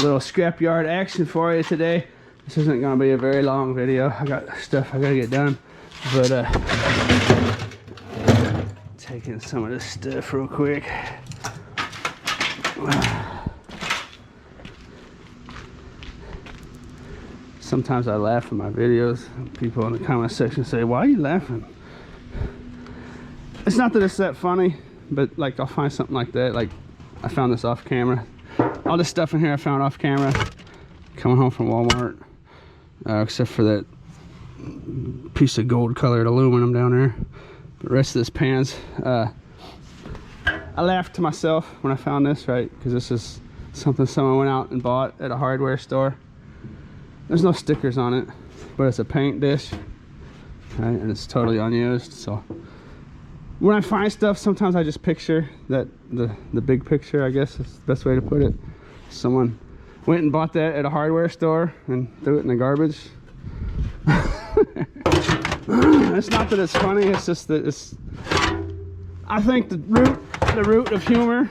little scrapyard action for you today. This isn't gonna be a very long video. I got stuff I gotta get done, but taking some of this stuff real quick. Sometimes I laugh in my videos. People in the comment section say, "Why are you laughing?" It's not that it's that funny, but like I'll find something like that. Like I found this off camera. All this stuff in here I found off camera coming home from Walmart, except for that piece of gold colored aluminum down there. The rest of this pan's I laughed to myself when I found this, right? Because this is something someone went out and bought at a hardware store. There's no stickers on it, but it's a paint dish, right? And it's totally unused. So when I find stuff, sometimes I just picture that the big picture, I guess is the best way to put it. Someone went and bought that at a hardware store and threw it in the garbage. It's not that it's funny, it's just that it's, I think the root of humor,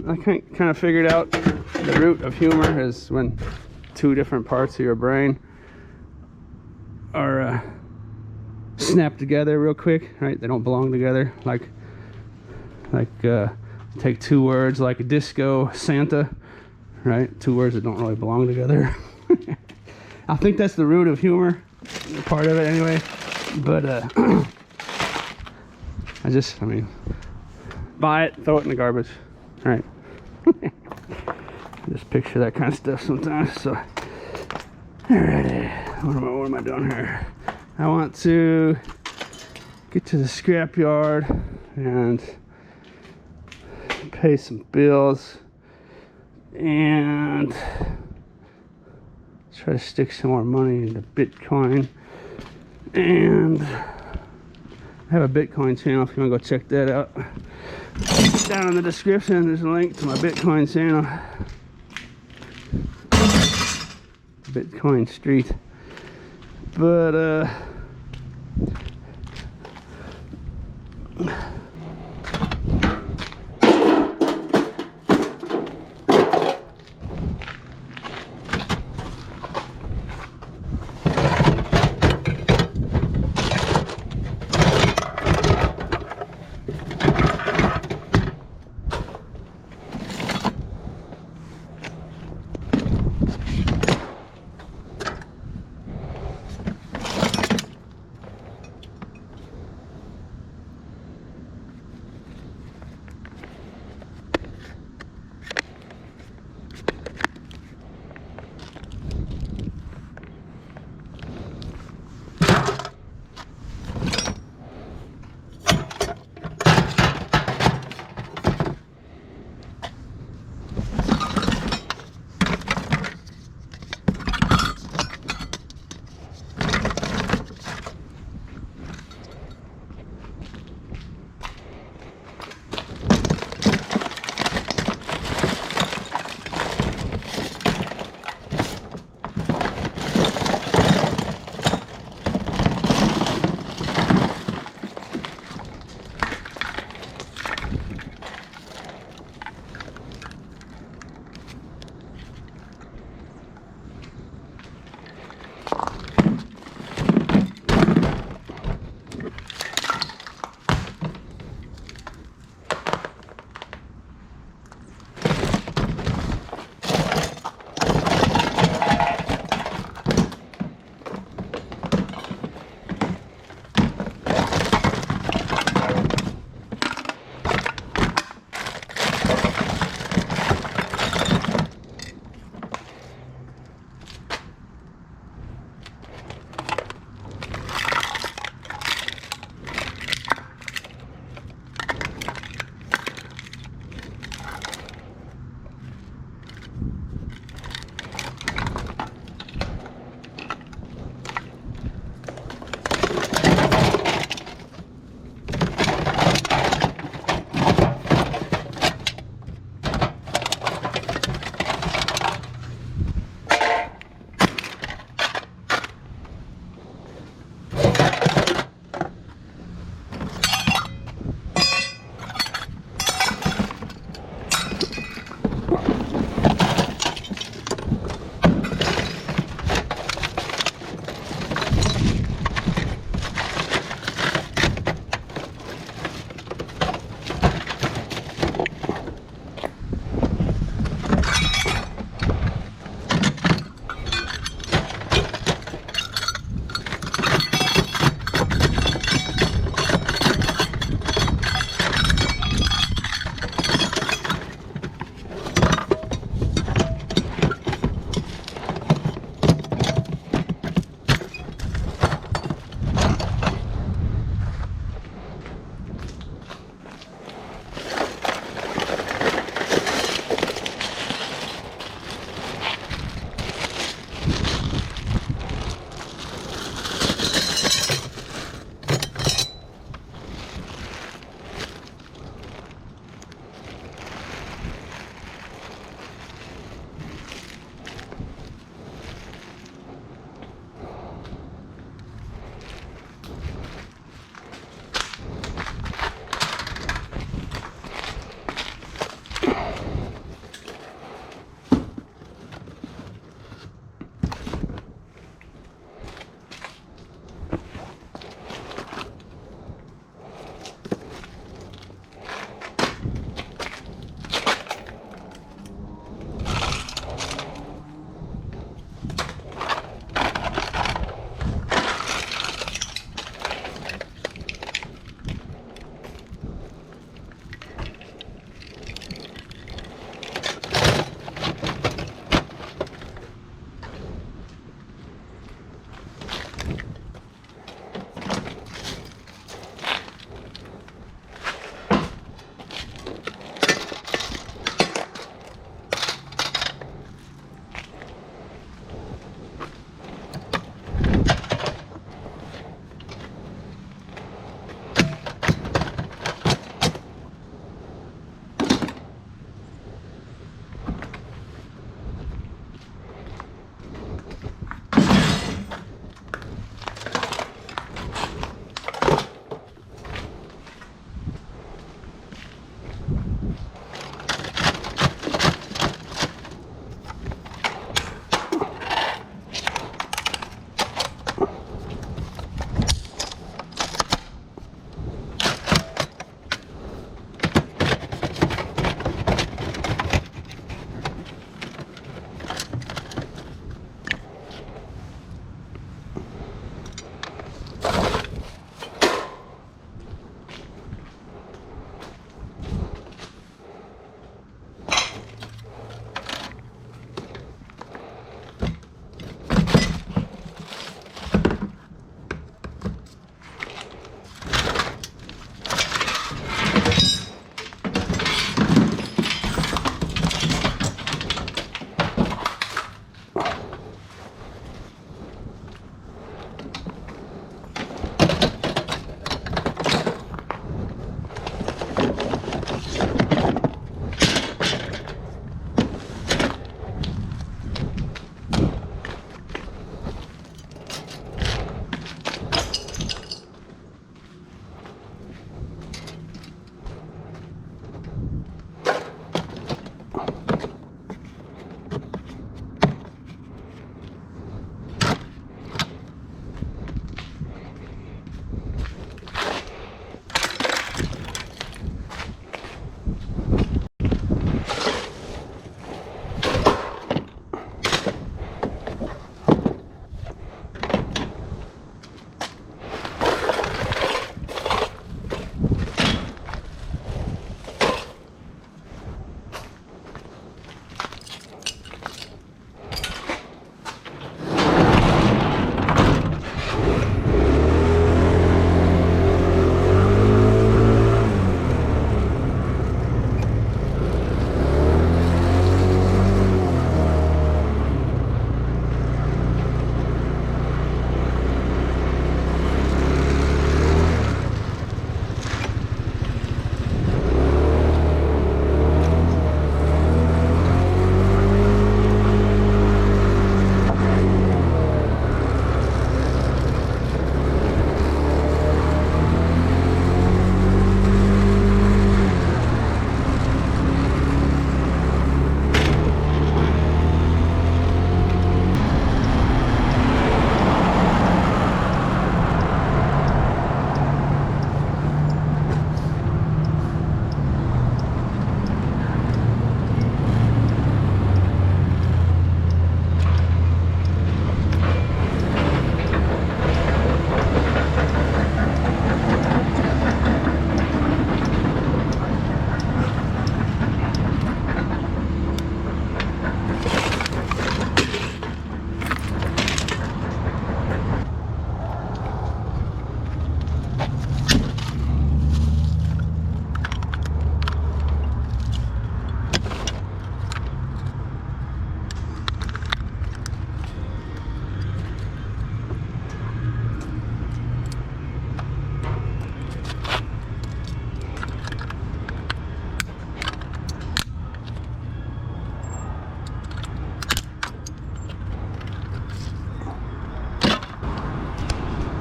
I kind of figured out the root of humor is when two different parts of your brain are snapped together real quick, right? They don't belong together. Like take two words like disco, Santa, right? Two words that don't really belong together. I think that's the root of humor, part of it anyway. But I mean, buy it, throw it in the garbage, right? Just picture that kind of stuff sometimes. So, alrighty, what am I doing here? I want to get to the scrapyard and pay some bills and try to stick some more money into Bitcoin. And I have a Bitcoin channel if you want to go check that out. Down in the description there's a link to my Bitcoin channel, Bitcoin Street. But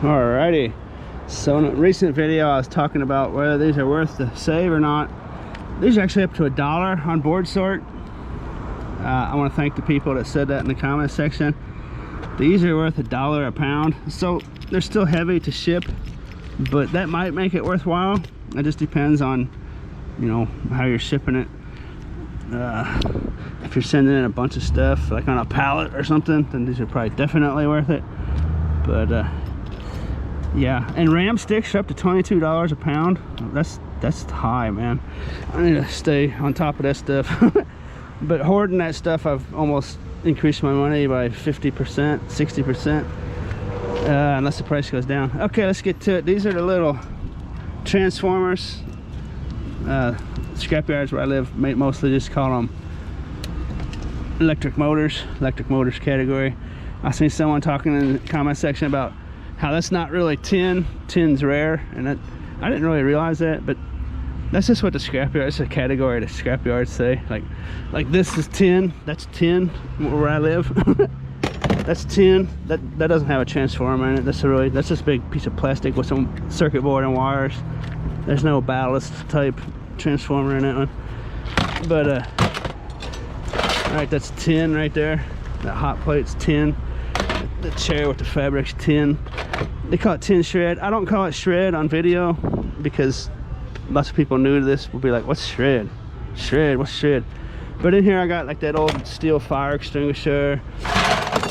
Alrighty, so in a recent video I was talking about whether these are worth to save or not. These are actually up to $1 on board sort. I want to thank the people that said that in the comment section. These are worth $1 a pound, so they're still heavy to ship, but that might make it worthwhile. It just depends on, you know, how you're shipping it. If you're sending in a bunch of stuff like on a pallet or something, then these are probably definitely worth it. But yeah, and ram sticks are up to $22 a pound. That's high, man. I need to stay on top of that stuff. But hoarding that stuff, I've almost increased my money by 50%, 60%, unless the price goes down. Okay, let's get to it. These are the little transformers. Scrapyards where I live mostly just call them electric motors category. I seen someone talking in the comment section about how that's not really tin. Tin's rare, and that I didn't really realize that, but that's just what the scrapyard, it's a category the scrapyards say. Like this is tin, that's tin where I live. That's tin, that doesn't have a transformer in it. That's just a big piece of plastic with some circuit board and wires. There's no ballast type transformer in that one. But all right, that's tin right there. That hot plate's tin. The chair with the fabric's tin. They call it tin shred. I don't call it shred on video because lots of people new to this will be like, what's shred? Shred, what's shred? But in here I got like that old steel fire extinguisher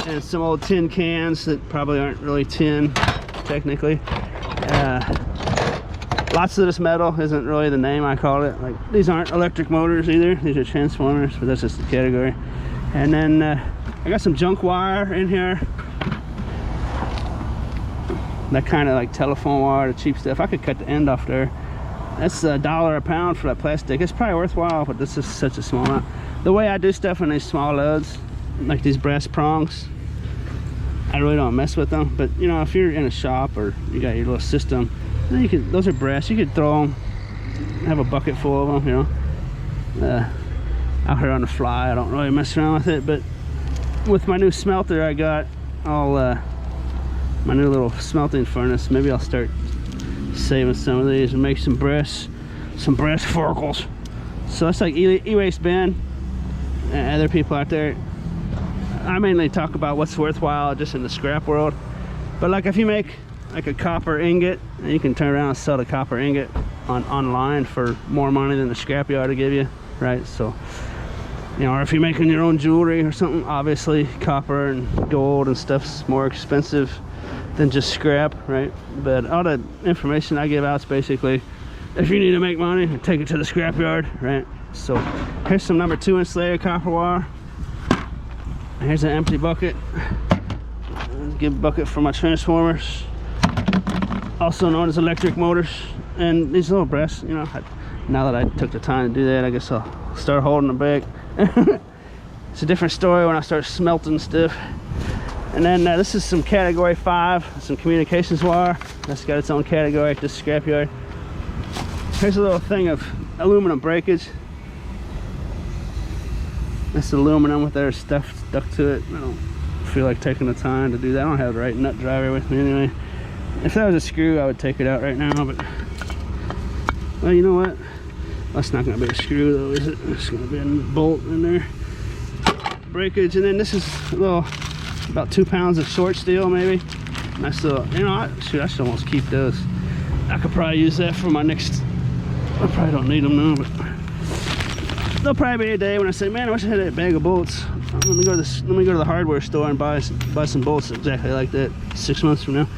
and some old tin cans that probably aren't really tin technically. Lots of this metal isn't really the name I call it. Like, these aren't electric motors either. These are transformers, but that's just the category. And then I got some junk wire in here. That kind of like telephone wire, the cheap stuff. I could cut the end off there. That's $1 a pound for that plastic. It's probably worthwhile, but this is such a small amount. The way I do stuff in these small loads, like these brass prongs, I really don't mess with them. But you know, if you're in a shop or you got your little system, you could, those are brass, you could throw them, have a bucket full of them, you know. Out here on the fly, I don't really mess around with it. But with my new smelter I got, my new little smelting furnace, maybe I'll start saving some of these and make some brass forkels. So that's like e-waste bin. And other people out there, I mainly talk about what's worthwhile just in the scrap world. But like if you make like a copper ingot, you can turn around and sell the copper ingot online for more money than the scrapyard will give you, right? So, you know, or if you're making your own jewelry or something, obviously copper and gold and stuff's more expensive than just scrap, right? But all the information I give out is basically, if you need to make money, take it to the scrapyard, right? So here's some number 2 insulator copper wire. Here's an empty bucket. Give a bucket for my transformers, also known as electric motors. And these little brass, you know, now that I took the time to do that, I guess I'll start holding them back. It's a different story when I start smelting stuff. And then this is some category 5, some communications wire. That's got its own category at this scrapyard. Here's a little thing of aluminum breakage. That's aluminum with their stuff stuck to it. I don't feel like taking the time to do that. I don't have the right nut driver with me anyway. If that was a screw, I would take it out right now, but well, you know what? That's not gonna be a screw though, is it? It's gonna be a bolt in there. Breakage, and then this is a little, about 2 pounds of short steel maybe. And I still, you know, I should almost keep those. I could probably use that for my next, I probably don't need them now, but there'll probably be a day when I say, man, I wish I had that bag of bolts. Let me go to the hardware store and buy some bolts exactly like that 6 months from now.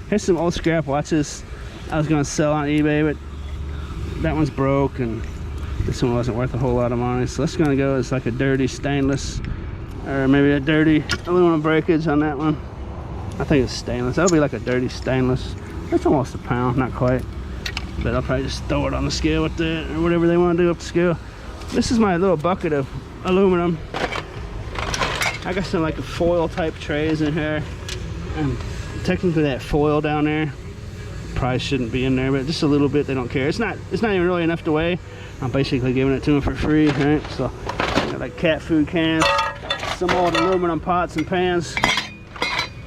Here's some old scrap watches I was gonna sell on eBay, but that one's broke and this one wasn't worth a whole lot of money. So that's gonna go as like a dirty stainless, or maybe a dirty aluminum breakage on that one. I think it's stainless. That'll be like a dirty stainless. That's almost a pound, not quite. But I'll probably just throw it on the scale with that, or whatever they want to do up the scale. This is my little bucket of aluminum. I got some like a foil type trays in here, and technically that foil down there probably shouldn't be in there, but just a little bit, they don't care. It's not even really enough to weigh. I'm basically giving it to them for free, right? So got like cat food cans, some old aluminum pots and pans.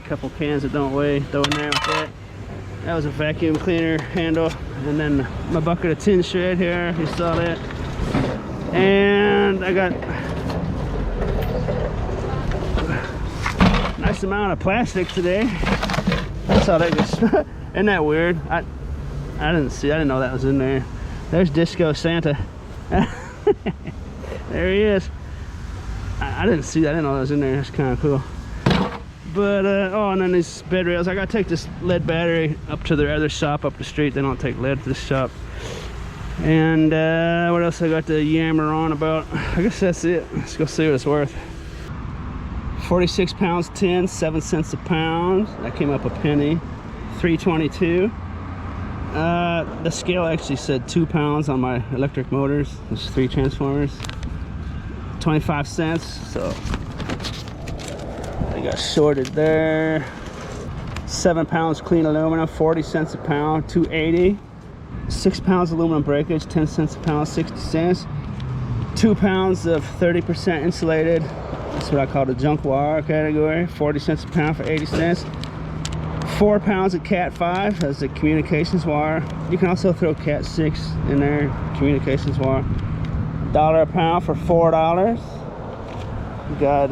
a couple cans that don't weigh, throw in there with that. That was a vacuum cleaner handle. And then my bucket of tin shred here, you saw that. And I got a nice amount of plastic today. That's how that goes. Isn't that weird? I didn't know that was in there. There's Disco Santa. There he is. I didn't see that. I didn't know that was in there. That's kind of cool. But oh, and then these bed rails. I gotta take this lead battery up to their other shop up the street. They don't take lead to this shop. And what else I got to yammer on about? I guess that's it. Let's go see what it's worth. 46 pounds tin, 7 cents a pound. That came up a penny. 322. The scale actually said 2 pounds on my electric motors. There's 3 transformers. 25 cents. So I got shorted there. 7 pounds clean aluminum, 40 cents a pound, 280. 6 pounds aluminum breakage, 10 cents a pound, 60 cents. 2 pounds of 30% insulated. That's what I call the junk wire category. 40 cents a pound for 80 cents. 4 pounds of Cat 5, that's the communications wire. You can also throw Cat 6 in there, communications wire. $1 a pound for $4. We got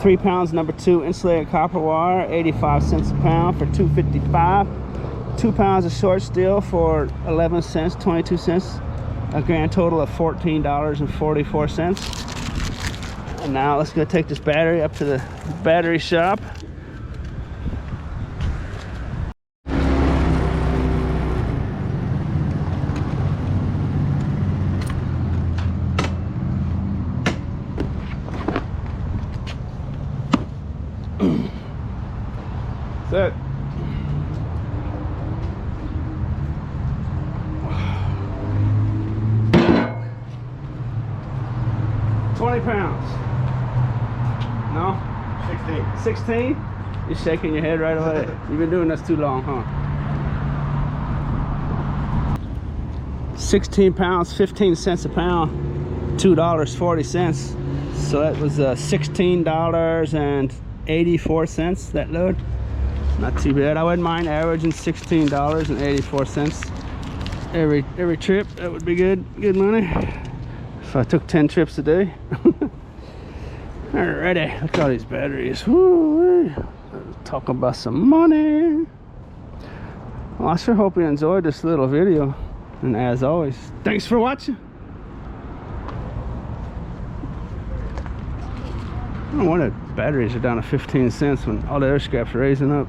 3 pounds number 2 insulated copper wire, 85 cents a pound for $2.55. 2 pounds of short steel for 11 cents, 22 cents. A grand total of $14.44. And now let's go take this battery up to the battery shop. That's it. $20. No? 16. 16? You're shaking your head right away. You've been doing this too long, huh? 16 pounds, 15 cents a pound, $2.40. So that was $16.84, that load. Not too bad. I wouldn't mind averaging $16.84 every trip. That would be good money if I took 10 trips a day. Alrighty, look at all these batteries. Woo-wee. Talk about some money. Well, I sure hope you enjoyed this little video, and as always, thanks for watching. I don't know why the batteries are down to 15 cents when all the other scrap's raising up.